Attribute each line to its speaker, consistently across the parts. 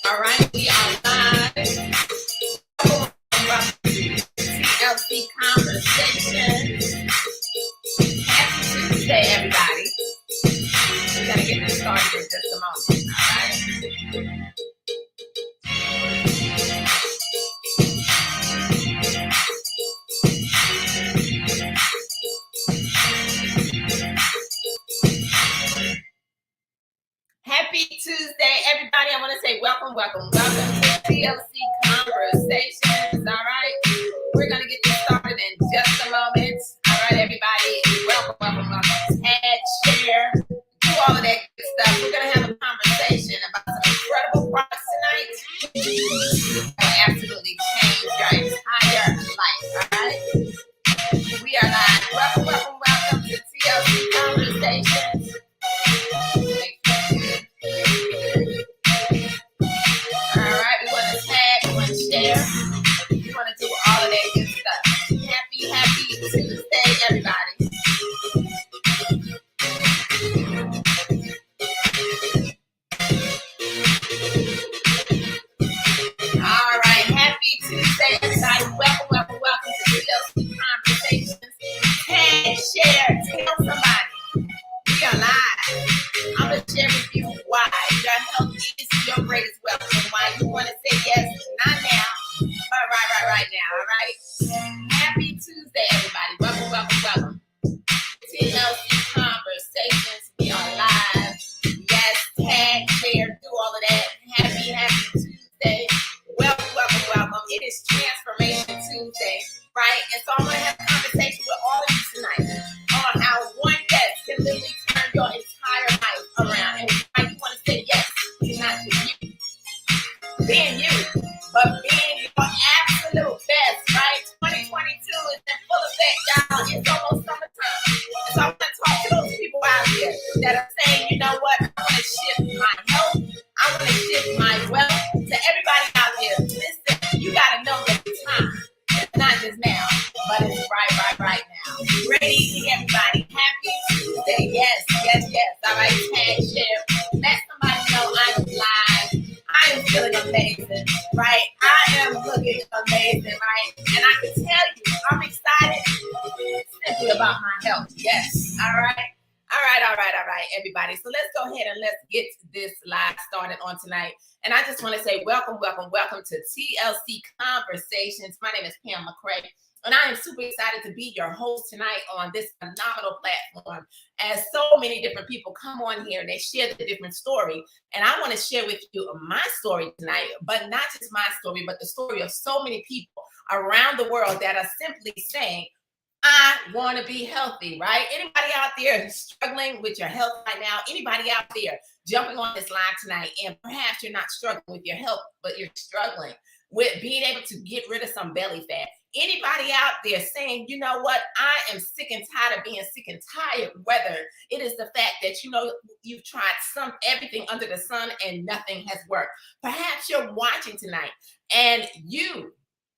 Speaker 1: All right, we are live. TLC Conversation. Happy Tuesday, everybody. We're going to get this started in just a moment. All right. Happy Tuesday, everybody. I want to say welcome to TLC Conversations. All right. We're going to get this started in just a moment. All right, everybody. Welcome. Tag, share, do all of that good stuff. We're going to have a conversation about some incredible products tonight that will absolutely change your entire life. All right. We are live. Welcome to TLC Conversations. All right, we want to tag, we want to share, we want to do all of that good stuff. Happy Tuesday, everybody. All right, happy Tuesday, everybody. Welcome to TLC Conversations. Tag, share, tell somebody. We are live. I'm going to share with you why your health is your greatest wealth and why you want to say yes, not now, but right now, all right? Happy Tuesday, everybody. Welcome. TLC Conversations. We are live. Yes, tag, share, do all of that. Happy Tuesday. Welcome. It is Transformation Tuesday, right? And so I'm going to have a conversation with all of you tonight on how one guest can literally turn your entire life around and why you want to say yes to not just you, being you, but being your absolute best, right? 2022 is in full effect, y'all. It's almost summertime. And so I want to talk to those people out there that are saying, you know what, I want to shift my health, I want to shift my wealth. To everybody out there, listen, you got to know that it's time. It's not just now, but it's right now. Great evening, everybody. Happy Tuesday. Yes. All right, tag, share. Let somebody know I'm live. I am feeling amazing, right? I am looking amazing, right? And I can tell you, I'm excited simply about my health. Yes. All right, everybody. So let's go ahead and let's get this live started on tonight. And I just want to say welcome to TLC Conversations. My name is Pam McCray, and I am super excited to be your host tonight on this phenomenal platform as so many different people come on here and they share the different story. And I want to share with you my story tonight, but not just my story, but the story of so many people around the world that are simply saying, I want to be healthy, right? Anybody out there struggling with your health right now? Anybody out there jumping on this live tonight and perhaps you're not struggling with your health, but you're struggling with being able to get rid of some belly fat? Anybody out there saying, you know what, I am sick and tired of being sick and tired, whether it is the fact that, you know, you've tried everything under the sun and nothing has worked. Perhaps you're watching tonight and you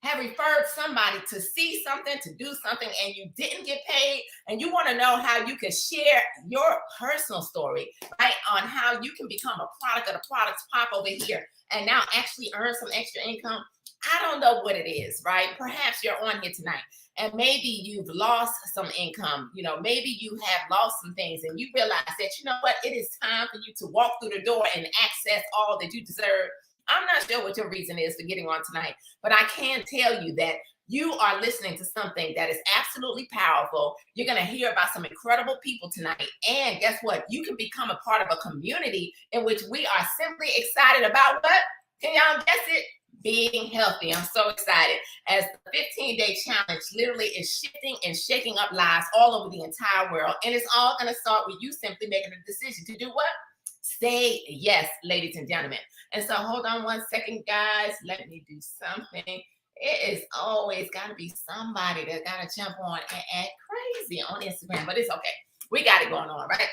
Speaker 1: have referred somebody to see something, to do something, and you didn't get paid, and you want to know how you can share your personal story, right, on how you can become a product of the products pop over here and now actually earn some extra income. I don't know what it is, right? Perhaps you're on here tonight and maybe you've lost some income. You know, maybe you have lost some things and you realize that, you know what, it is time for you to walk through the door and access all that you deserve. I'm not sure what your reason is for getting on tonight, but I can tell you that you are listening to something that is absolutely powerful. You're going to hear about some incredible people tonight. And guess what? You can become a part of a community in which we are simply excited about what? Can y'all guess it? Being healthy. I'm so excited as the 15-day challenge literally is shifting and shaking up lives all over the entire world. And it's all going to start with you simply making a decision to do what? Say yes, ladies and gentlemen. And so hold on one second, guys. Let me do something. It is always got to be somebody that got to jump on and act crazy on Instagram, but it's okay. We got it going on, right?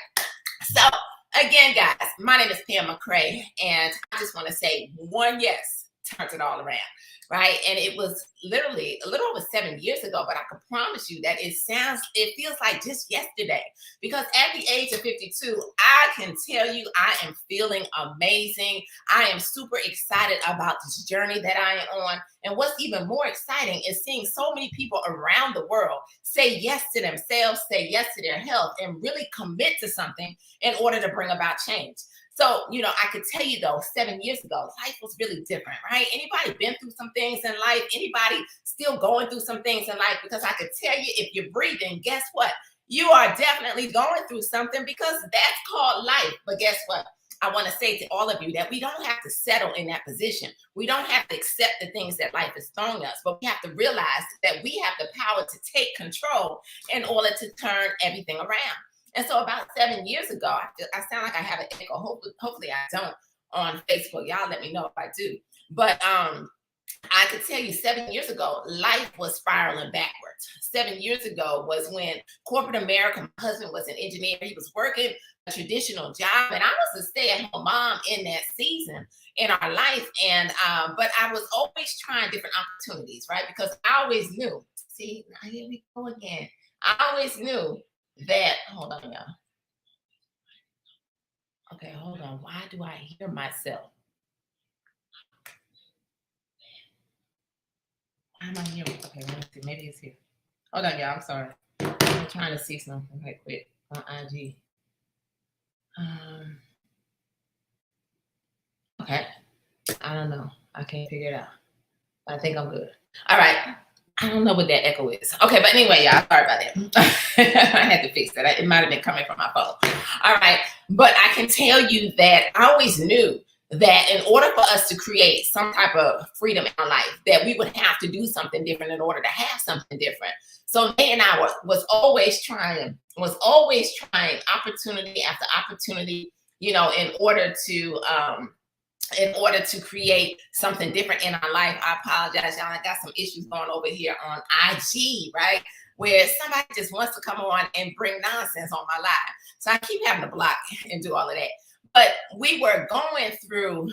Speaker 1: So again, guys, my name is Pam McCray, and I just want to say one yes turned it all around, right? And it was literally a little over 7 years ago, but I can promise you that it feels like just yesterday, because at the age of 52, I can tell you I am feeling amazing. I am super excited about this journey that I am on. And what's even more exciting is seeing so many people around the world say yes to themselves, say yes to their health, and really commit to something in order to bring about change. So, I could tell you though, 7 years ago, life was really different, right? Anybody been through some things in life? Anybody still going through some things in life? Because I could tell you, if you're breathing, guess what? You are definitely going through something, because that's called life. But guess what? I want to say to all of you that we don't have to settle in that position. We don't have to accept the things that life is throwing us, but we have to realize that we have the power to take control in order to turn everything around. And so about 7 years ago, I sound like I have an echo. Hopefully I don't on Facebook. Y'all let me know if I do. But I could tell you 7 years ago, life was spiraling backwards. 7 years ago was when corporate America, my husband was an engineer. He was working a traditional job, and I was a stay-at-home mom in that season in our life. And but I was always trying different opportunities, right? Because I always knew, see, now here we go again. I always knew that, hold on, y'all. Okay, hold on. Why do I hear myself? Why am I hearing? Okay, let me see. Maybe it's here. Hold on, y'all. I'm sorry. I'm trying to see something right quick on IG. Okay. I don't know. I can't figure it out. I think I'm good. All right. I don't know what that echo is. Okay, but anyway, y'all, sorry about that. I had to fix that. It might have been coming from my phone. All right. But I can tell you that I always knew that in order for us to create some type of freedom in our life, that we would have to do something different in order to have something different. So Nate and I was always trying opportunity after opportunity, in order to create something different in our life. I apologize, y'all. I got some issues going over here on IG, right? Where somebody just wants to come on and bring nonsense on my live. So I keep having to block and do all of that. But we were going through,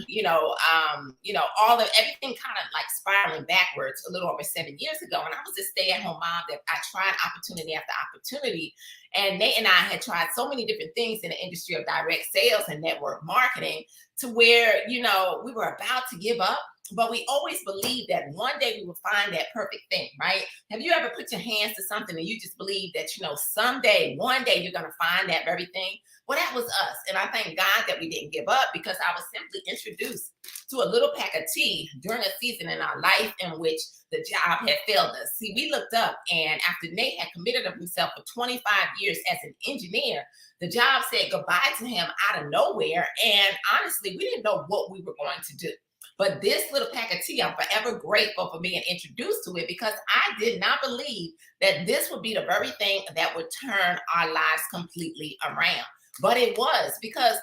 Speaker 1: all of everything kind of like spiraling backwards a little over 7 years ago. And I was a stay-at-home mom that I tried opportunity after opportunity. And Nate and I had tried so many different things in the industry of direct sales and network marketing, to where, we were about to give up, but we always believed that one day we would find that perfect thing, right? Have you ever put your hands to something and you just believe that, someday, one day you're going to find that very thing? Well, that was us. And I thank God that we didn't give up, because I was simply introduced to a little pack of tea during a season in our life in which the job had failed us. See, we looked up, and after Nate had committed himself for 25 years as an engineer, the job said goodbye to him out of nowhere. And honestly, we didn't know what we were going to do. But this little pack of tea, I'm forever grateful for being introduced to it, because I did not believe that this would be the very thing that would turn our lives completely around. But it was, because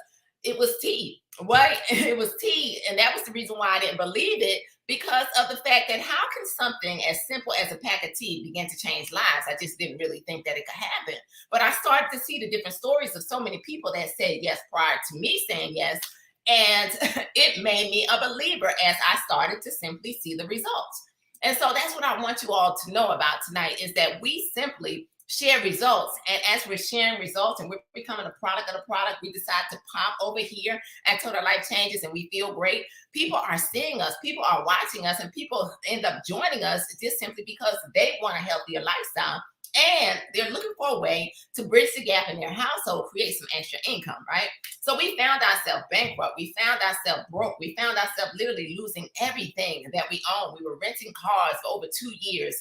Speaker 1: it was tea, right? It was tea. And that was the reason why I didn't believe it, because of the fact that how can something as simple as a pack of tea begin to change lives? I just didn't really think that it could happen. But I started to see the different stories of so many people that said yes prior to me saying yes. And it made me a believer as I started to simply see the results. And so that's what I want you all to know about tonight, is that we simply share results. And as we're sharing results and we're becoming a product of the product, we decide to pop over here at Total Life Changes, and we feel great. People are seeing us, people are watching us, and people end up joining us just simply because they want a healthier lifestyle. And they're looking for a way to bridge the gap in their household, create some extra income, right? So we found ourselves bankrupt. We found ourselves broke. We found ourselves literally losing everything that we own. We were renting cars for over 2 years,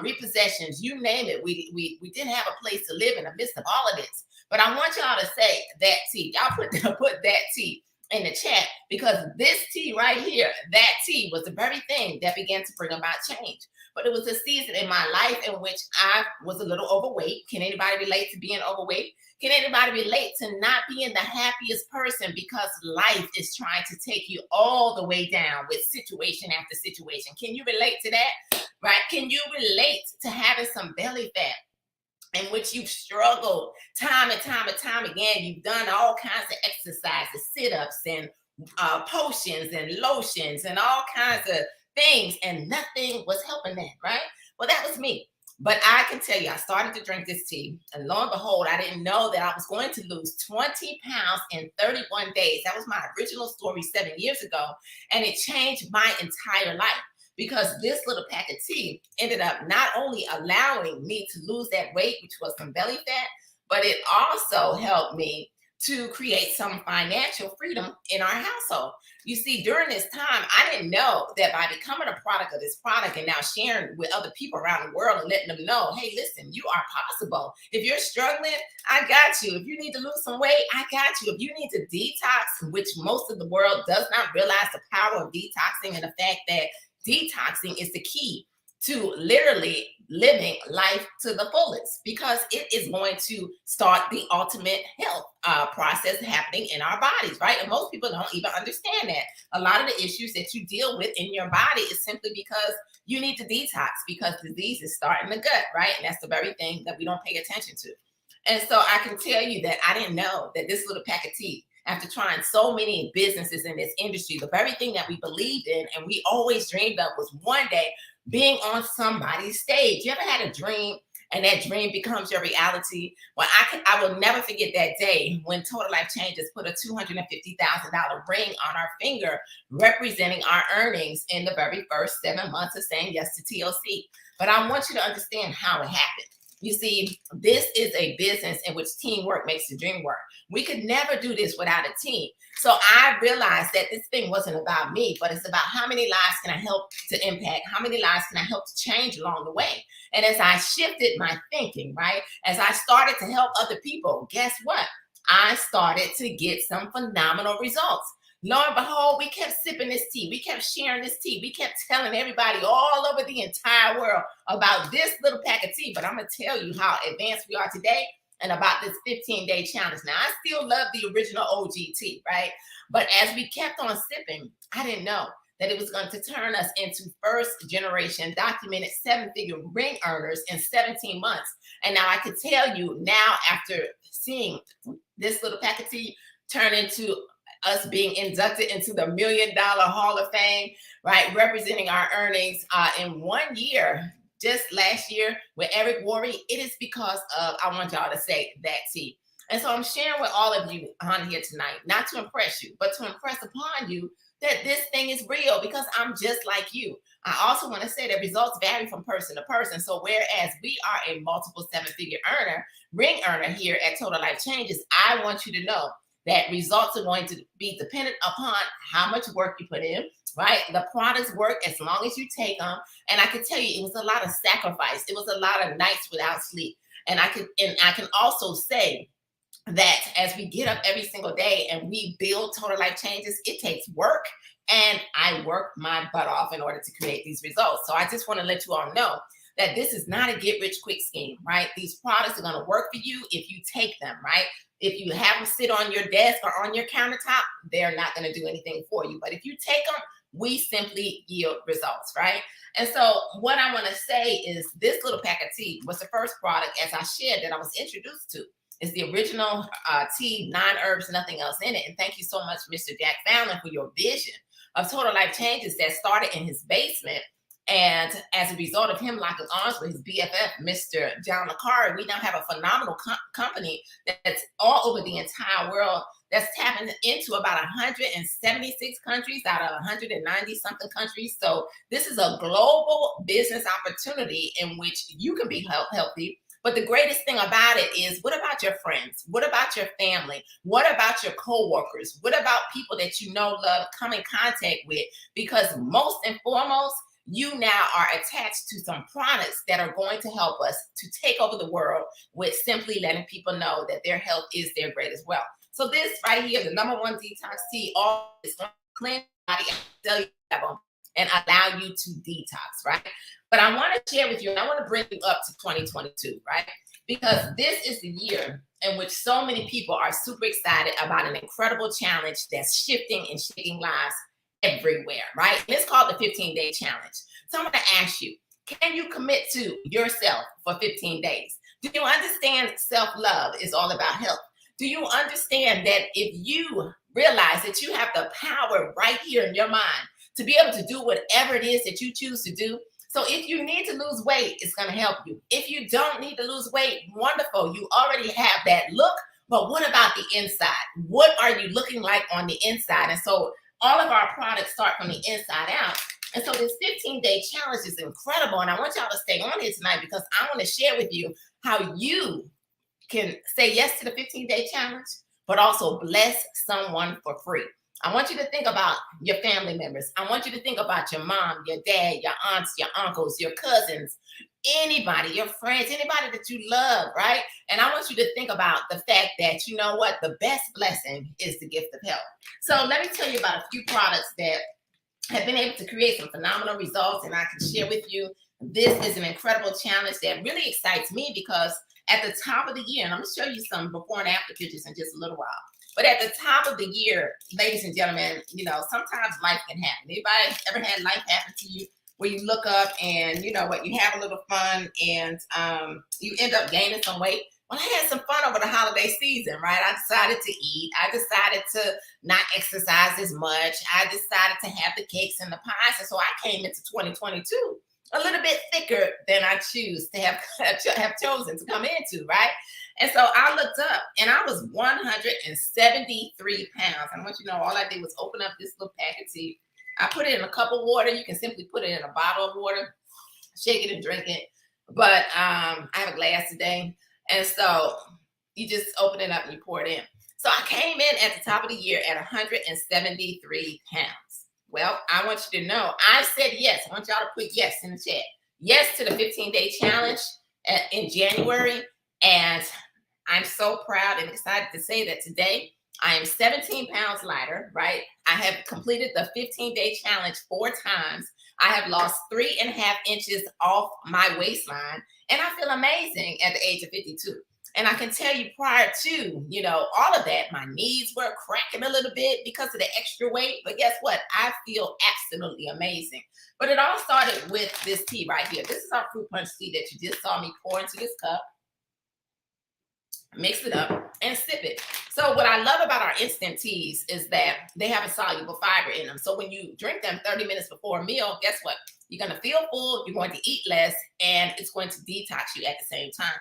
Speaker 1: repossessions, you name it. We didn't have a place to live in the midst of all of this. But I want y'all to say that tea. Y'all put that tea in the chat, because this tea right here, that tea was the very thing that began to bring about change. But it was a season in my life in which I was a little overweight. Can anybody relate to being overweight? Can anybody relate to not being the happiest person, because life is trying to take you all the way down with situation after situation? Can you relate to that? Right? Can you relate to having some belly fat in which you've struggled time and time and time again? You've done all kinds of exercises, sit-ups and potions and lotions and all kinds of things, and nothing was helping that, right? Well, that was me. But I can tell you, I started to drink this tea, and lo and behold, I didn't know that I was going to lose 20 pounds in 31 days. That was my original story 7 years ago, and it changed my entire life because this little pack of tea ended up not only allowing me to lose that weight, which was some belly fat, but it also helped me to create some financial freedom in our household. You see, during this time, I didn't know that by becoming a product of this product and now sharing with other people around the world and letting them know, hey, listen, you are possible. If you're struggling, I got you. If you need to lose some weight, I got you. If you need to detox, which most of the world does not realize the power of detoxing and the fact that detoxing is the key to literally living life to the fullest, because it is going to start the ultimate health process happening in our bodies, right? And most people don't even understand that. A lot of the issues that you deal with in your body is simply because you need to detox, because diseases start in the gut, right? And that's the very thing that we don't pay attention to. And so I can tell you that I didn't know that this little pack of tea, after trying so many businesses in this industry, the very thing that we believed in and we always dreamed of was one day being on somebody's stage. You ever had a dream and that dream becomes your reality? Well, I will never forget that day when Total Life Changes put a $250,000 ring on our finger, representing our earnings in the very first 7 months of saying yes to TLC. But I want you to understand how it happened. You see, this is a business in which teamwork makes the dream work. We could never do this without a team. So I realized that this thing wasn't about me, but it's about how many lives can I help to impact? How many lives can I help to change along the way? And as I shifted my thinking, right, as I started to help other people, guess what? I started to get some phenomenal results. Lo and behold, we kept sipping this tea. We kept sharing this tea. We kept telling everybody all over the entire world about this little pack of tea. But I'm going to tell you how advanced we are today and about this 15-day challenge. Now, I still love the original OG tea, right? But as we kept on sipping, I didn't know that it was going to turn us into first generation documented 7-figure ring earners in 17 months. And now I could tell you now, after seeing this little pack of tea turn into us being inducted into the $1 Million Hall of Fame, right? Representing our earnings in 1 year, just last year with Eric Worre, it is because of, I want y'all to say, that tea. And so I'm sharing with all of you on here tonight, not to impress you, but to impress upon you that this thing is real, because I'm just like you. I also want to say that results vary from person to person. So whereas we are a multiple 7-figure ring earner here at Total Life Changes, I want you to know that results are going to be dependent upon how much work you put in, right? The products work as long as you take them. And I can tell you, it was a lot of sacrifice. It was a lot of nights without sleep. And I can also say that as we get up every single day and we build Total Life Changes, it takes work. And I work my butt off in order to create these results. So I just want to let you all know that this is not a get rich quick scheme, right? These products are going to work for you if you take them, right? If you have them sit on your desk or on your countertop, they're not going to do anything for you. But if you take them, we simply yield results, right? And so what I want to say is this little pack of tea was the first product, as I shared, that I was introduced to. It's the original tea, 9 herbs, nothing else in it. And thank you so much, Mr. Jack Fallon, for your vision of Total Life Changes that started in his basement. And as a result of him locking arms with his BFF, Mr. John Licari, we now have a phenomenal company that's all over the entire world, that's tapping into about 176 countries out of 190 something countries. So this is a global business opportunity in which you can be healthy. But the greatest thing about it is, what about your friends? What about your family? What about your coworkers? What about people that you know, love, come in contact with? Because most and foremost, you now are attached to some products that are going to help us to take over the world with simply letting people know that their health is their greatest wealth. So this right here, the #1 detox tea, all is going to cleanse your body and allow you to detox, right? But I want to share with you, and I want to bring you up to 2022, right? Because this is the year in which so many people are super excited about an incredible challenge that's shifting and shaking lives everywhere, right? And it's called the 15-day challenge. So I'm going to ask you, can you commit to yourself for 15 days? Do you understand self-love is all about health? Do you understand that if you realize that you have the power right here in your mind to be able to do whatever it is that you choose to do. So if you need to lose weight, it's going to help you. If you don't need to lose weight, wonderful. You already have that look. But what about the inside? What are you looking like on the inside? And so all of our products start from the inside out. And so this 15-day challenge is incredible. And I want y'all to stay on here tonight because I want to share with you how you can say yes to the 15-day challenge, but also bless someone for free. I want you to think about your family members. I want you to think about your mom, your dad, your aunts, your uncles, your cousins, anybody, your friends, anybody that you love, right? And I want you to think about the fact that, you know what, the best blessing is the gift of health. So let me tell you about a few products that have been able to create some phenomenal results, and I can share with you. This is an incredible challenge that really excites me because at the top of the year, and I'm going to show you some before and after pictures in just a little while. But at the top of the year, ladies and gentlemen, you know, sometimes life can happen. Anybody ever had life happen to you where you look up and, you know what, you have a little fun and you end up gaining some weight? Well, I had some fun over the holiday season, right? I decided to eat. I decided to not exercise as much. I decided to have the cakes and the pies. And so I came into 2022 a little bit thicker than I choose to have chosen to come into, right? And so I looked up and I was 173 pounds. And I want you to know, all I did was open up this little packet of tea. I put it in a cup of water. You can simply put it in a bottle of water, shake it and drink it. But I have a glass today. And so you just open it up and you pour it in. So I came in at the top of the year at 173 pounds. Well, I want you to know, I said yes. I want y'all to put yes in the chat. Yes to the 15-day challenge in January. And I'm so proud and excited to say that today I am 17 pounds lighter, right? I have completed the 15-day challenge 4 times. I have lost 3.5 inches off my waistline. And I feel amazing at the age of 52. And I can tell you prior to, you know, all of that, my knees were cracking a little bit because of the extra weight. But guess what? I feel absolutely amazing. But it all started with this tea right here. This is our fruit punch tea that you just saw me pour into this cup. Mix it up and sip it. So what I love about our instant teas is that they have a soluble fiber in them. So when you drink them 30 minutes before a meal, guess what? You're going to feel full, you're going to eat less, and it's going to detox you at the same time.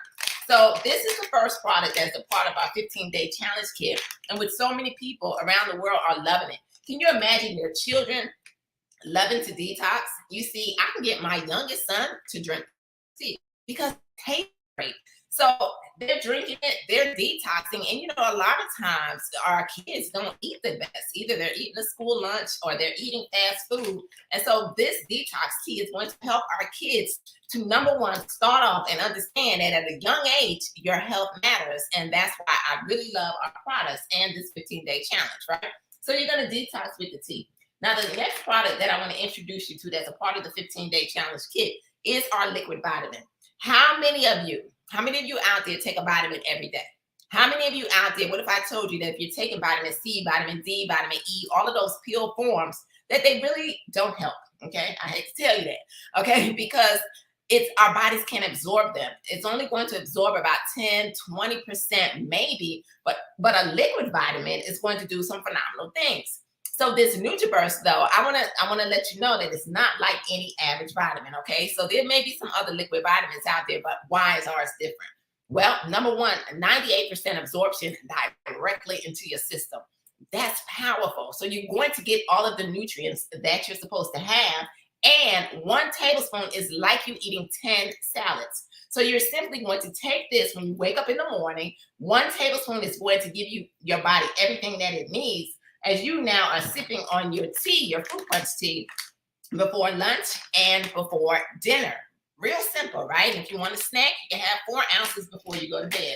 Speaker 1: So this is the first product that's a part of our 15-day challenge kit. And with so many people around the world are loving it. Can you imagine your children loving to detox? You see, I can get my youngest son to drink tea because it tastes great. So they're drinking it, they're detoxing. And, you know, a lot of times our kids don't eat the best. Either they're eating a school lunch or they're eating fast food. And so this detox tea is going to help our kids to, number one, start off and understand that at a young age, your health matters. And that's why I really love our products and this 15-day challenge, right? So you're going to detox with the tea. Now, the next product that I want to introduce you to that's a part of the 15-day challenge kit is our liquid vitamin. How many of you out there take a vitamin every day? How many of you out there, what if I told you that if you're taking vitamin C, vitamin D, vitamin E, all of those pill forms, that they really don't help, okay? I hate to tell you that, okay? Because our bodies can't absorb them. It's only going to absorb about 10, 20% maybe, but a liquid vitamin is going to do some phenomenal things. So this NutriBurst, though, I wanna let you know that it's not like any average vitamin, okay? So there may be some other liquid vitamins out there, but why is ours different? Well, number one, 98% absorption directly into your system. That's powerful. So you're going to get all of the nutrients that you're supposed to have, and 1 tablespoon is like you eating 10 salads. So you're simply going to take this when you wake up in the morning. 1 tablespoon is going to give you your body everything that it needs as you now are sipping on your tea, your fruit punch tea, before lunch and before dinner. Real simple, right? If you want a snack, you can have 4 ounces before you go to bed,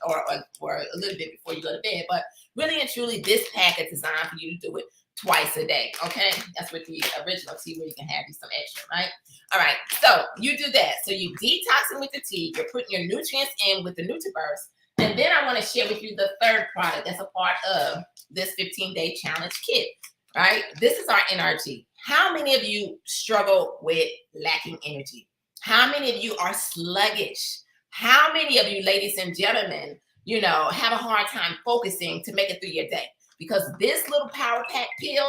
Speaker 1: or a little bit before you go to bed. But really and truly, this pack is designed for you to do it twice a day, okay? That's with the original tea where you can have you some extra, right? All right, so you do that. So you detoxing with the tea, you're putting your nutrients in with the NutriBurst, and then I want to share with you the third product that's a part of this 15-day challenge kit, right? This is our NRG. How many of you struggle with lacking energy? How many of you are sluggish? How many of you, ladies and gentlemen, you know, have a hard time focusing to make it through your day? because this little power pack pill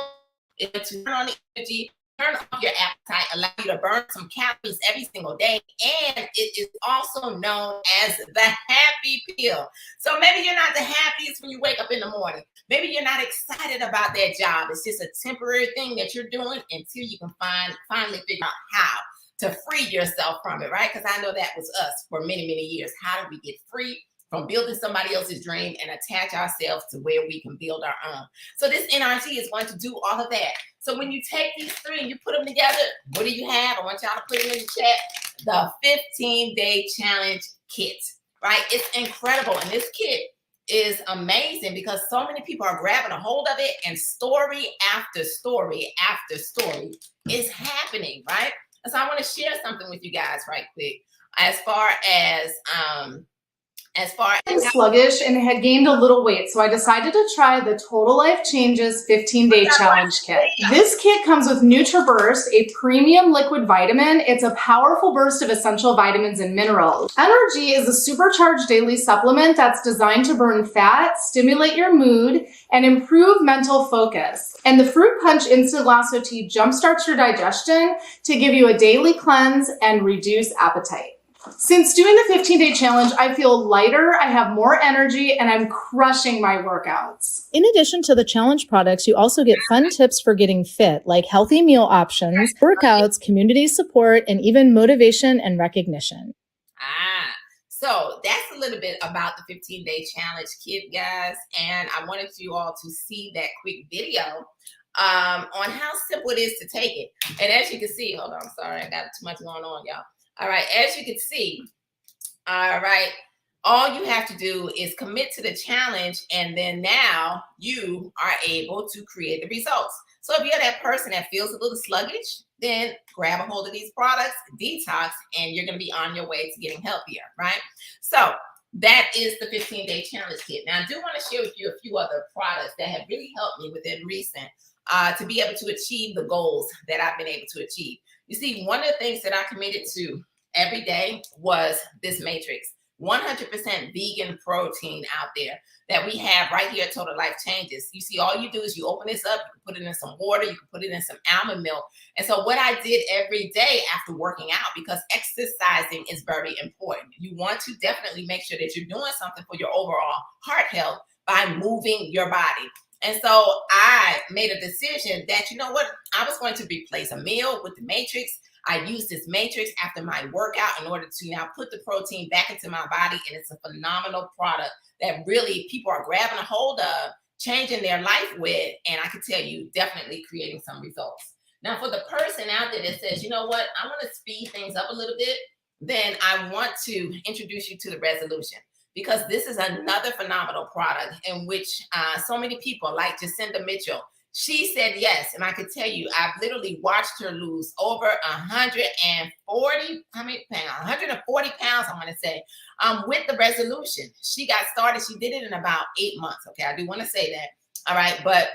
Speaker 1: is going to turn on the energy, turn off your appetite, allow you to burn some calories every single day. And it is also known as the happy pill. So maybe you're not the happiest when you wake up in the morning. Maybe you're not excited about that job. It's just a temporary thing that you're doing until you can finally figure out how to free yourself from it, right? Because I know that was us for many, many years. How do we get free from building somebody else's dream and attach ourselves to where we can build our own? So this NRG is going to do all of that. So when you take these three and you put them together, what do you have? I want y'all to put them in the chat. The 15-day challenge kit, right? It's incredible. And this kit is amazing because so many people are grabbing a hold of it, and story after story after story is happening, right? And so I want to share something with you guys right quick as far as
Speaker 2: sluggish and had gained a little weight, so I decided to try the Total Life Changes 15-day challenge kit. This kit comes with NutriBurst, a premium liquid vitamin. It's a powerful burst of essential vitamins and minerals. NRG is a supercharged daily supplement that's designed to burn fat, stimulate your mood, and improve mental focus. And the Fruit Punch Instant Lasso Tea jumpstarts your digestion to give you a daily cleanse and reduce appetite. Since doing the 15-day challenge, I feel lighter, I have more energy, and I'm crushing my workouts.
Speaker 3: In addition to the challenge products, you also get fun tips for getting fit, like healthy meal options, workouts, community support, and even motivation and recognition.
Speaker 1: So that's a little bit about the 15-day challenge kit, guys. And I wanted you all to see that quick video on how simple it is to take it. And as you can see, hold on, sorry, I got too much going on, y'all. All right, as you can see, all right, all you have to do is commit to the challenge, and then now you are able to create the results. So if you're that person that feels a little sluggish, then grab a hold of these products, detox, and you're going to be on your way to getting healthier, right? So that is the 15-day challenge kit. Now, I do want to share with you a few other products that have really helped me within recent to be able to achieve the goals that I've been able to achieve. You see, one of the things that I committed to every day was this matrix, 100% vegan protein out there that we have right here at Total Life Changes. You see, all you do is you open this up, you can put it in some water, you can put it in some almond milk. And so what I did every day after working out, because exercising is very important, you want to definitely make sure that you're doing something for your overall heart health by moving your body. And so I made a decision that, you know what, I was going to replace a meal with the matrix. I used this matrix after my workout in order to now put the protein back into my body. And it's a phenomenal product that really people are grabbing a hold of, changing their life with. And I can tell you, definitely creating some results. Now, for the person out there that says, you know what, I want to speed things up a little bit, then I want to introduce you to the resolution. Because this is another phenomenal product in which so many people, like Jacinda Mitchell, she said yes. And I can tell you, I've literally watched her lose over 140, how many pounds? 140 pounds, I want to say, with the resolution. She got started. She did it in about 8 months. Okay, I do want to say that. All right, but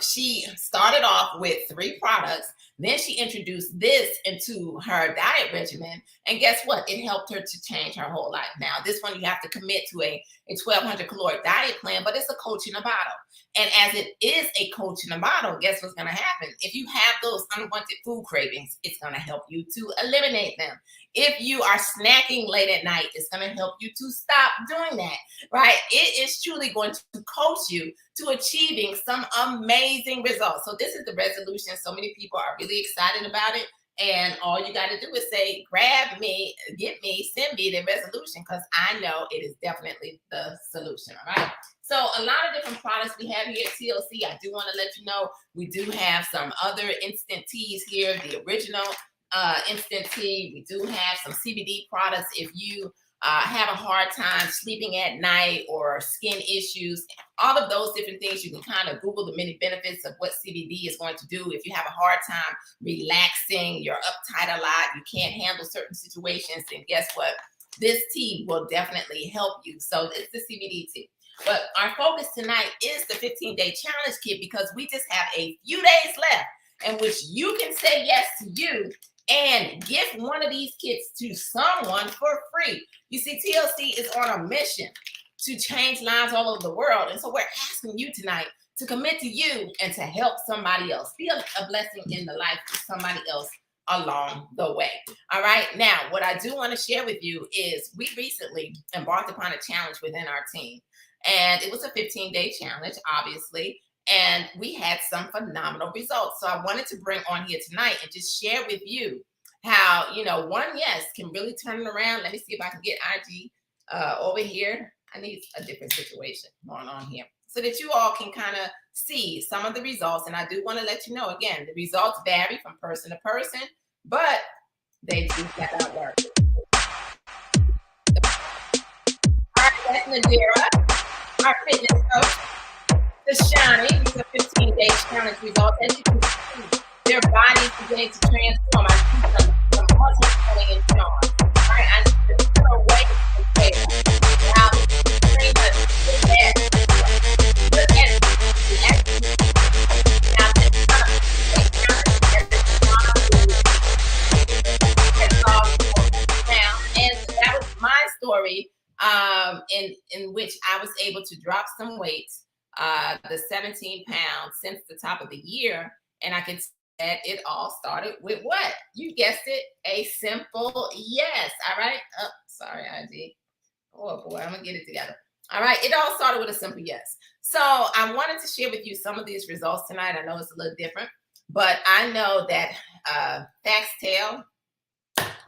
Speaker 1: she started off with 3 products. Then she introduced this into her diet regimen. And guess what? It helped her to change her whole life. Now, this one, you have to commit to a 1,200 caloric diet plan, but it's a coach in a bottle. And as it is a coach in a bottle, guess what's going to happen? If you have those unwanted food cravings, it's going to help you to eliminate them. If you are snacking late at night, it's going to help you to stop doing that, right? It is truly going to coach you to achieving some amazing results. So this is the resolution. So many people are really excited about it. And all you got to do is say, grab me, get me, send me the resolution, because I know it is definitely the solution, all right? So a lot of different products we have here at TLC. I do want to let you know we do have some other instant teas here, the original instant tea. We do have some CBD products if you have a hard time sleeping at night or skin issues. All of those different things, you can kind of Google the many benefits of what CBD is going to do. If you have a hard time relaxing, you're uptight a lot, you can't handle certain situations, then guess what? This tea will definitely help you. So it's the CBD tea. But our focus tonight is the 15-day challenge kit, because we just have a few days left in which you can say yes to you and gift one of these kits to someone for free. You see, TLC is on a mission to change lives all over the world. And so we're asking you tonight to commit to you and to help somebody else. Be a blessing in the life of somebody else along the way. All right. Now, what I do want to share with you is we recently embarked upon a challenge within our team. And it was a 15-day challenge, obviously. And we had some phenomenal results. So I wanted to bring on here tonight and just share with you how, one yes can really turn it around. Let me see if I can get IG over here. I need a different situation going on here so that you all can kind of see some of the results. And I do want to let you know, again, the results vary from person to person, but they do flat out work. All right, that's Nadira, our fitness coach. Tashani, these are 15-day challenge results. As you can see, their bodies beginning to transform. I see some muscles coming in on. All right, I need to turn away from there. Now, look at the action. Now, this and that was my story, in which I was able to drop some weight. The 17 pounds since the top of the year. And I can say that it all started with what? You guessed it, a simple yes. All right. Oh, sorry, IG. Oh boy, I'm gonna get it together. All right. It all started with a simple yes. So I wanted to share with you some of these results tonight. I know it's a little different, but I know that facts tell,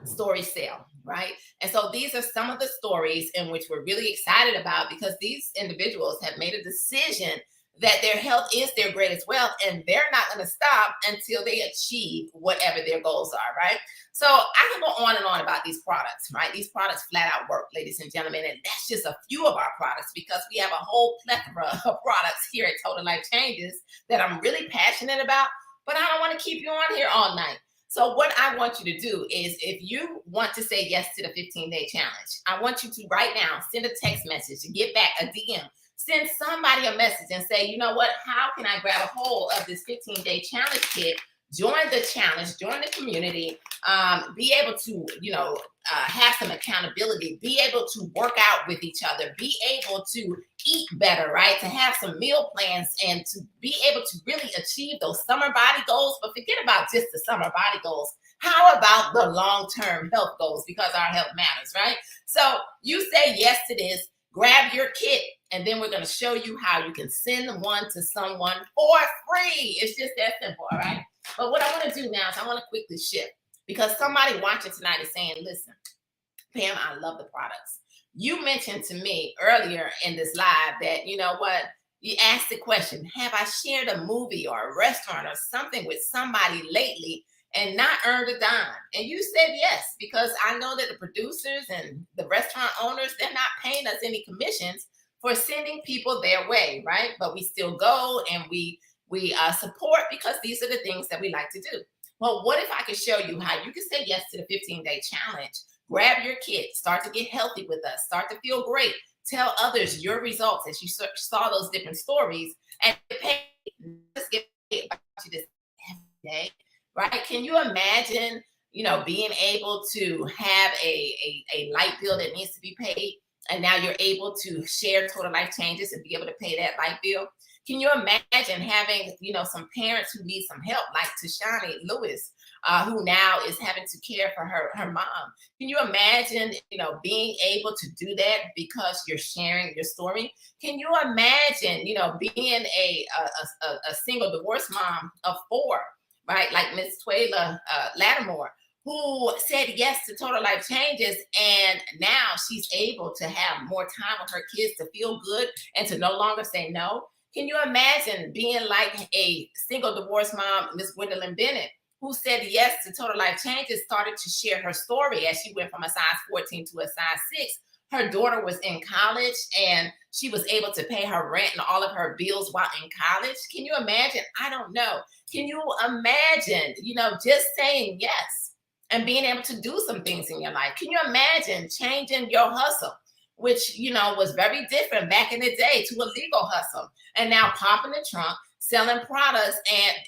Speaker 1: stories sell, right? And so these are some of the stories in which we're really excited about, because these individuals have made a decision that their health is their greatest wealth, and they're not going to stop until they achieve whatever their goals are, right? So I can go on and on about these products, right? These products flat out work, ladies and gentlemen, and that's just a few of our products, because we have a whole plethora of products here at Total Life Changes that I'm really passionate about, but I don't want to keep you on here all night. So what I want you to do is, if you want to say yes to the 15-day challenge, I want you to right now send a text message, get back a DM, send somebody a message and say, you know what, how can I grab a hold of this 15-day challenge kit, join the challenge, join the community, be able to, have some accountability, be able to work out with each other, be able to eat better, right? To have some meal plans and to be able to really achieve those summer body goals. But forget about just the summer body goals. How about the long-term health goals? Because our health matters, right? So you say yes to this, grab your kit, and then we're going to show you how you can send one to someone for free. It's just that simple, all right? But what I want to do now is I want to quickly shift, because somebody watching tonight is saying, listen, Pam, I love the products. You mentioned to me earlier in this live that, you know what, you asked the question, have I shared a movie or a restaurant or something with somebody lately and not earned a dime? And you said yes, because I know that the producers and the restaurant owners, they're not paying us any commissions for sending people their way, right? But we still go and we support, because these are the things that we like to do. Well, what if I could show you how you can say yes to the 15-day challenge, grab your kit, start to get healthy with us, start to feel great, tell others your results as you saw those different stories, and pay, just get paid about you this every day, right? Can you imagine, being able to have a light bill that needs to be paid, and now you're able to share Total Life Changes and be able to pay that light bill? Can you imagine having, some parents who need some help, like Tashani Lewis, who now is having to care for her mom? Can you imagine, being able to do that because you're sharing your story? Can you imagine, being a single divorced mom of 4, right? Like Miss Twyla Lattimore, who said yes to Total Life Changes, and now she's able to have more time with her kids, to feel good and to no longer say no? Can you imagine being like a single divorced mom, Miss Gwendolyn Bennett, who said yes to Total Life Changes, started to share her story as she went from a size 14 to a size 6. Her daughter was in college and she was able to pay her rent and all of her bills while in college. Can you imagine? I don't know. Can you imagine, just saying yes and being able to do some things in your life? Can you imagine changing your hustle, which, was very different back in the day, to a legal hustle, and now popping the trunk, selling products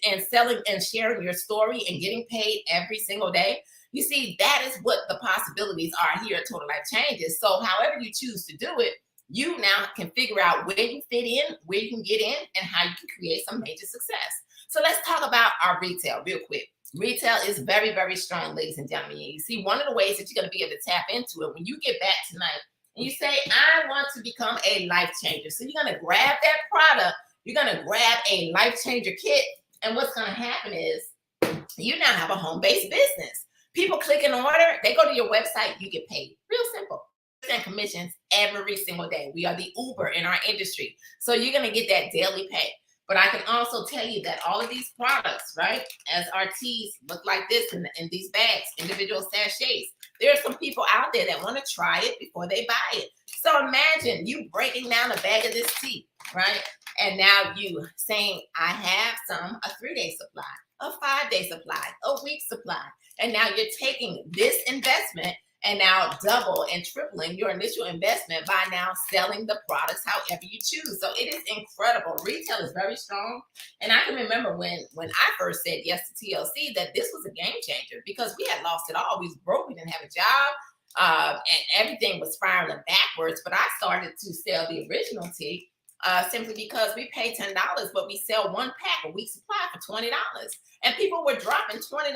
Speaker 1: and selling and sharing your story and getting paid every single day? You see, that is what the possibilities are here at Total Life Changes. So however you choose to do it, you now can figure out where you fit in, where you can get in, and how you can create some major success. So let's talk about our retail real quick. Retail is very, very strong, ladies and gentlemen. You see, one of the ways that you're going to be able to tap into it when you get back tonight and you say, I want to become a life changer. So you're going to grab that product, you're going to grab a life changer kit, and what's going to happen is you now have a home-based business. People click an order, they go to your website, you get paid. Real simple. And commissions every single day. We are the Uber in our industry. So you're going to get that daily pay. But I can also tell you that all of these products, right, as our teas look like this in these bags, individual sachets, there are some people out there that want to try it before they buy it. So imagine you breaking down a bag of this tea, right? And now you saying, I have a 3-day supply, a 5-day supply, a week supply. And now you're taking this investment and now double and tripling your initial investment by now selling the products however you choose. So it is incredible. Retail is very strong. And I can remember when I first said yes to TLC that this was a game changer because we had lost it all. We was broke. We didn't have a job. And everything was spiraling backwards. But I started to sell the original tea simply because we pay $10, but we sell one pack, a week supply for $20. And people were dropping $20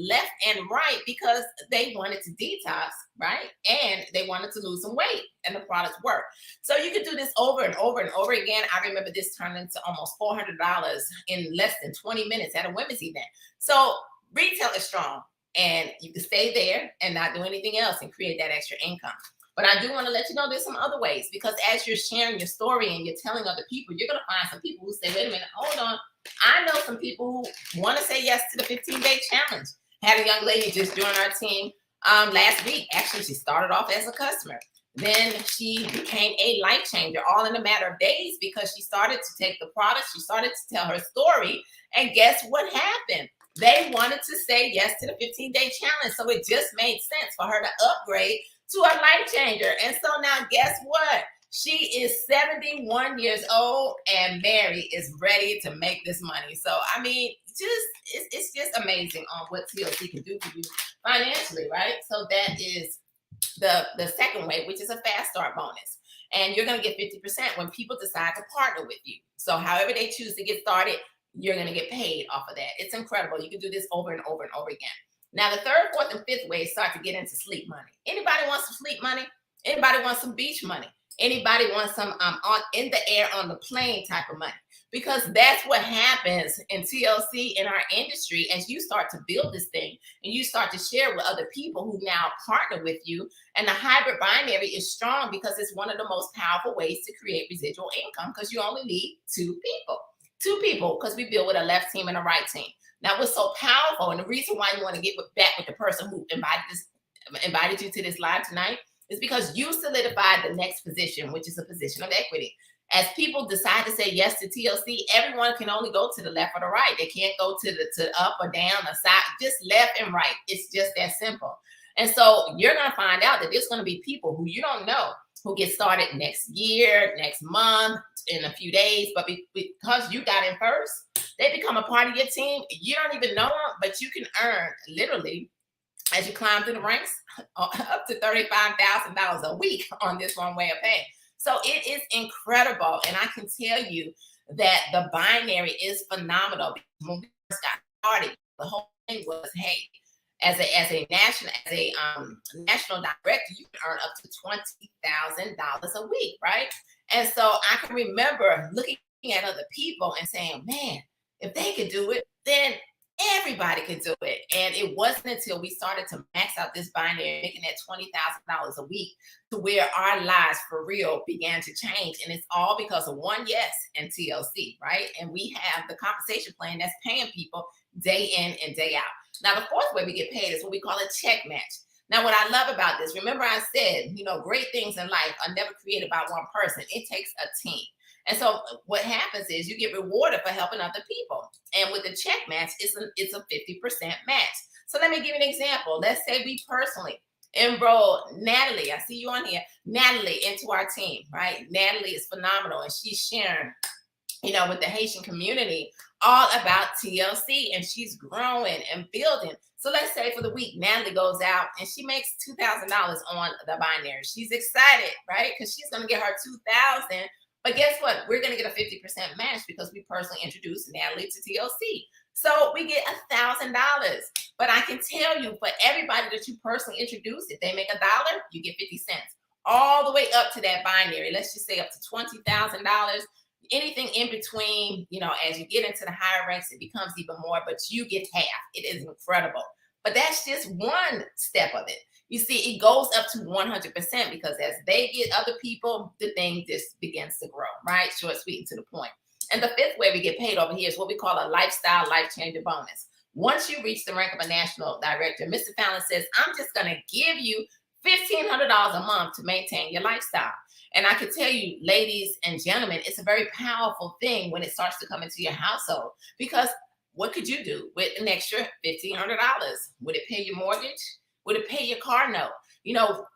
Speaker 1: left and right because they wanted to detox, right? And they wanted to lose some weight, and the products work. So you could do this over and over and over again. I remember this turned into almost $400 in less than 20 minutes at a women's event. So retail is strong, and you can stay there and not do anything else and create that extra income. But I do want to let you know there's some other ways, because as you're sharing your story and you're telling other people, you're going to find some people who say, wait a minute, hold on. I know some people who want to say yes to the 15-day challenge. Had a young lady just join our team last week. Actually, she started off as a customer. Then she became a life changer all in a matter of days because she started to take the products. She started to tell her story. And guess what happened? They wanted to say yes to the 15-day challenge. So it just made sense for her to upgrade to a life changer. And so now guess what? She is 71 years old and Mary is ready to make this money. So, I mean, it's just amazing on what TLC can do for you financially, right? So that is the second way, which is a fast start bonus. And you're going to get 50% when people decide to partner with you. So however they choose to get started, you're going to get paid off of that. It's incredible. You can do this over and over and over again. Now, the third, fourth, and fifth way start to get into sleep money. Anybody want some sleep money? Anybody want some beach money? Anybody want some in the air on the plane type of money? Because that's what happens in TLC in our industry as you start to build this thing and you start to share with other people who now partner with you. And the hybrid binary is strong because it's one of the most powerful ways to create residual income because you only need two people because we build with a left team and a right team. Now, what's so powerful, and the reason why you want to get back with the person who invited you to this live tonight is because you solidified the next position, which is a position of equity. As people decide to say yes to TLC, everyone can only go to the left or the right. They can't go to the up or down or side, just left and right. It's just that simple. And so you're going to find out that there's going to be people who you don't know who get started next year, next month, in a few days. But because you got in first, they become a part of your team. You don't even know them, but you can earn literally, as you climb through the ranks, up to $35,000 a week on this one way of pay. So it is incredible. And I can tell you that the binary is phenomenal. When we first got started, the whole thing was, hey, as a national director, you can earn up to $20,000 a week, right? And so I can remember looking at other people and saying, man, if they could do it, then everybody could do it. And it wasn't until we started to max out this binary, making that $20,000 a week, to where our lives for real began to change. And it's all because of one yes in TLC, right? And we have the compensation plan that's paying people day in and day out. Now, the fourth way we get paid is what we call a check match. Now, what I love about this, remember I said, great things in life are never created by one person. It takes a team. And so what happens is you get rewarded for helping other people. And with the check match, it's a 50% match. So let me give you an example. Let's say we personally enroll Natalie. I see you on here. Natalie into our team, right? Natalie is phenomenal, and she's sharing with the Haitian community, all about TLC, and she's growing and building. So let's say for the week, Natalie goes out and she makes $2,000 on the binary. She's excited, right? Because she's going to get her $2,000. But guess what? We're going to get a 50% match because we personally introduced Natalie to TLC. So we get $1,000. But I can tell you, for everybody that you personally introduce, if they make $1, you get 50 cents. All the way up to that binary. Let's just say up to $20,000. Anything in between, as you get into the higher ranks, it becomes even more, but you get half. It is incredible. But that's just one step of it. You see, it goes up to 100% because as they get other people, the thing just begins to grow, right? Short, sweet, and to the point. And the fifth way we get paid over here is what we call a lifestyle life changer bonus. Once you reach the rank of a national director, Mr. Fallon says, I'm just going to give you $1,500 a month to maintain your lifestyle. And I can tell you, ladies and gentlemen, it's a very powerful thing when it starts to come into your household, because what could you do with an extra $1,500? Would it pay your mortgage? Would it pay your car note?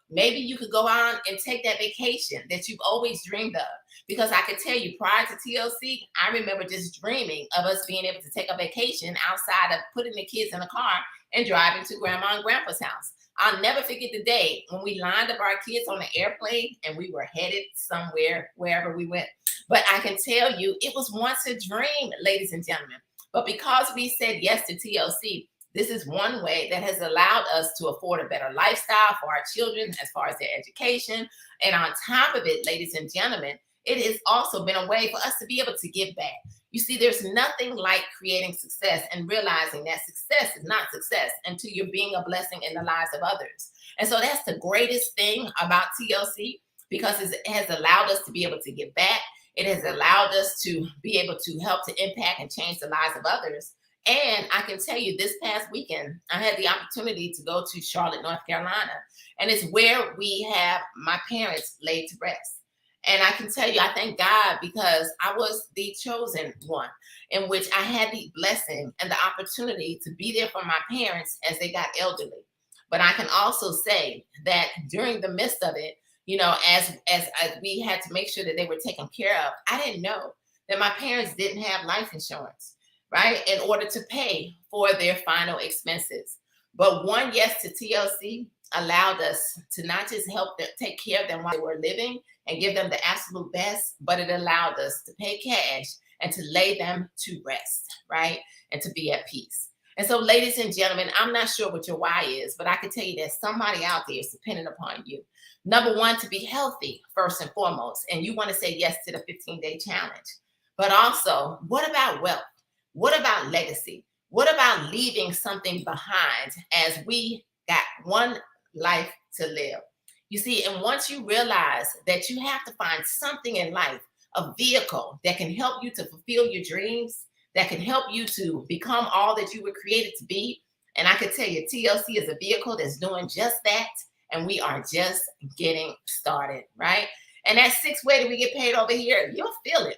Speaker 1: Maybe you could go on and take that vacation that you've always dreamed of. Because I can tell you, prior to TLC, I remember just dreaming of us being able to take a vacation outside of putting the kids in a car and driving to grandma and grandpa's house. I'll never forget the day when we lined up our kids on the airplane and we were headed somewhere, wherever we went. But I can tell you, it was once a dream, ladies and gentlemen. But because we said yes to TLC, this is one way that has allowed us to afford a better lifestyle for our children as far as their education. And on top of it, ladies and gentlemen, it has also been a way for us to be able to give back. You see, there's nothing like creating success and realizing that success is not success until you're being a blessing in the lives of others. And so that's the greatest thing about TLC, because it has allowed us to be able to give back. It has allowed us to be able to help to impact and change the lives of others. And I can tell you, this past weekend, I had the opportunity to go to Charlotte, North Carolina, and it's where we have my parents laid to rest. And I can tell you, I thank God, because I was the chosen one, in which I had the blessing and the opportunity to be there for my parents as they got elderly. But I can also say that during the midst of it, as we had to make sure that they were taken care of, I didn't know that my parents didn't have life insurance, right, in order to pay for their final expenses. But one yes to TLC allowed us to not just help them, take care of them while they were living and give them the absolute best, but it allowed us to pay cash and to lay them to rest, right, and to be at peace. And so, ladies and gentlemen, I'm not sure what your why is, but I can tell you that somebody out there is dependent upon you. Number one, to be healthy, first and foremost, and you want to say yes to the 15-day challenge. But also, what about wealth? What about legacy? What about leaving something behind, as we got one life to live? You see, and once you realize that you have to find something in life, a vehicle that can help you to fulfill your dreams, that can help you to become all that you were created to be. And I can tell you, TLC is a vehicle that's doing just that. And we are just getting started, right? And that sixth way that we get paid over here, you'll feel it.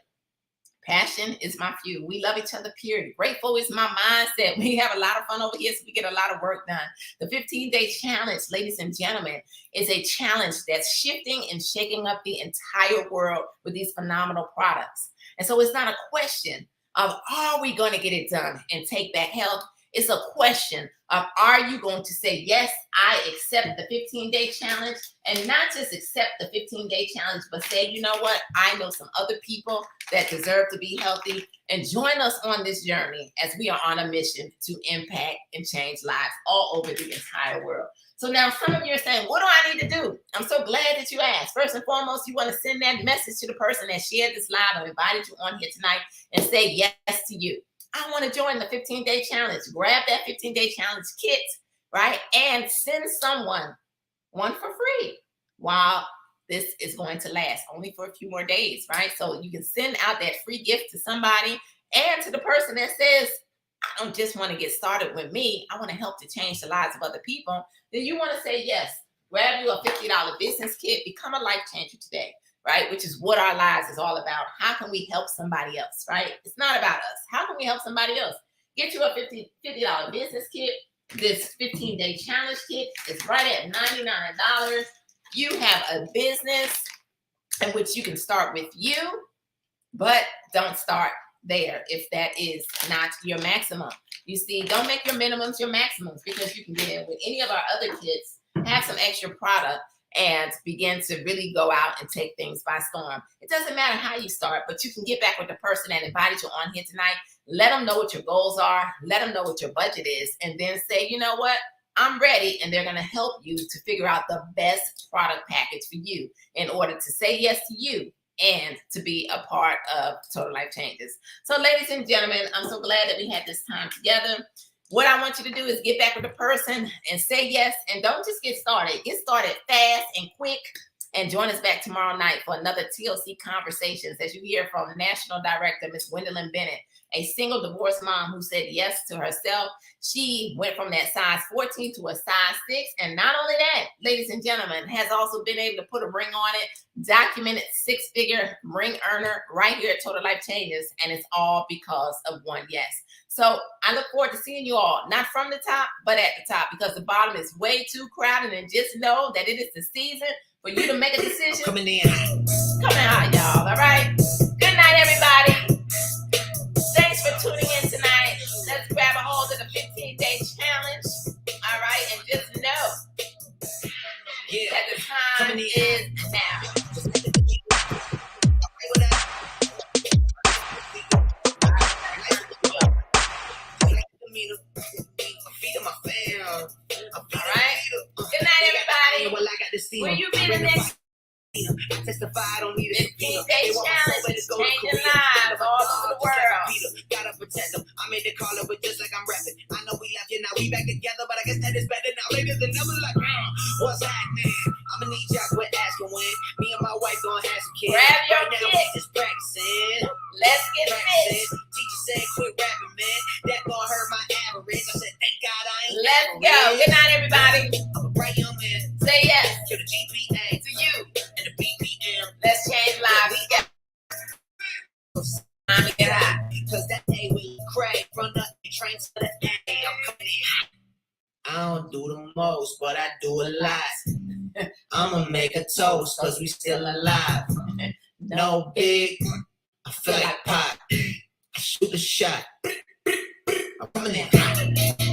Speaker 1: Passion is my fuel. We love each other, period. Grateful is my mindset. We have a lot of fun over here, so we get a lot of work done. The 15-day challenge, ladies and gentlemen, is a challenge that's shifting and shaking up the entire world with these phenomenal products. And so it's not a question of, are we going to get it done and take back health? It's a question of, are you going to say, yes, I accept the 15-day challenge, and not just accept the 15-day challenge, but say, you know what? I know some other people that deserve to be healthy, and join us on this journey as we are on a mission to impact and change lives all over the entire world. So now some of you are saying, what do I need to do? I'm so glad that you asked. First and foremost, you want to send that message to the person that shared this live or invited you on here tonight and say yes to you. I want to join the 15-day challenge. Grab that 15-day challenge kit, right? And send someone one for free while this is going to last, only for a few more days, right? So you can send out that free gift to somebody, and to the person that says, I don't just want to get started with me, I want to help to change the lives of other people. Then you want to say yes. Grab you a $50 business kit, become a life changer today, right? Which is what our lives is all about. How can we help somebody else, right? It's not about us. How can we help somebody else? Get you a $50 business kit. This 15-day challenge kit is right at $99. You have a business in which you can start with you, but don't start there if that is not your maximum. You see, don't make your minimums your maximums, because you can get in with any of our other kits, have some extra product, and begin to really go out and take things by storm. It doesn't matter how you start, but you can get back with the person that invited you on here tonight. Let them know what your goals are. Let them know what your budget is. And then say, you know what? I'm ready. And they're going to help you to figure out the best product package for you in order to say yes to you and to be a part of Total Life Changes. So ladies and gentlemen, I'm so glad that we had this time together. What I want you to do is get back with the person and say yes, and don't just get started. Get started fast and quick, and join us back tomorrow night for another TLC Conversations as you hear from National Director Ms. Gwendolyn Bennett, a single divorced mom who said yes to herself. She went from that size 14 to a size 6, and not only that, ladies and gentlemen, has also been able to put a ring on it, documented 6-figure ring earner right here at Total Life Changes, and it's all because of one yes. So I look forward to seeing you all, not from the top, but at the top, because the bottom is way too crowded. And just know that it is the season for you to make a decision.
Speaker 4: Coming in.
Speaker 1: Coming out, y'all. All right. Good night, everybody. Thanks for tuning in tonight. Let's grab a hold of the 15-day challenge. All right. And just know that the time is now. Good night, everybody.
Speaker 4: Well, I got to see
Speaker 1: Will you be the next
Speaker 4: testify? I don't need a
Speaker 1: 15-day challenge? Changing lives all over the world.
Speaker 4: Gotta protect them. I made the call up, but just like I'm rapping. I know we left you, now we back together, but I guess that is better now. Ladies and never like, what's happening? I'ma need y'all quit asking when me and my wife gonna have some kids.
Speaker 1: Grab your
Speaker 4: right now,
Speaker 1: kid.
Speaker 4: we just practicing.
Speaker 1: Let's get fit.
Speaker 4: Teacher said quit rapping, man. That gonna hurt my average. I said, thank God I ain't.
Speaker 1: Let's go. Good night, everybody.
Speaker 4: I'm a bright young man.
Speaker 1: Say yes
Speaker 4: To the GPA
Speaker 1: to you.
Speaker 4: and the BPM.
Speaker 1: Let's change lives together. Time to get hot.
Speaker 4: Cause that day we crack from the train to the A. I'm coming in. I don't do the most, but I do a lot. I'ma make a toast, cause we still alive. No big, I feel like pop. I shoot a shot. I'm coming in.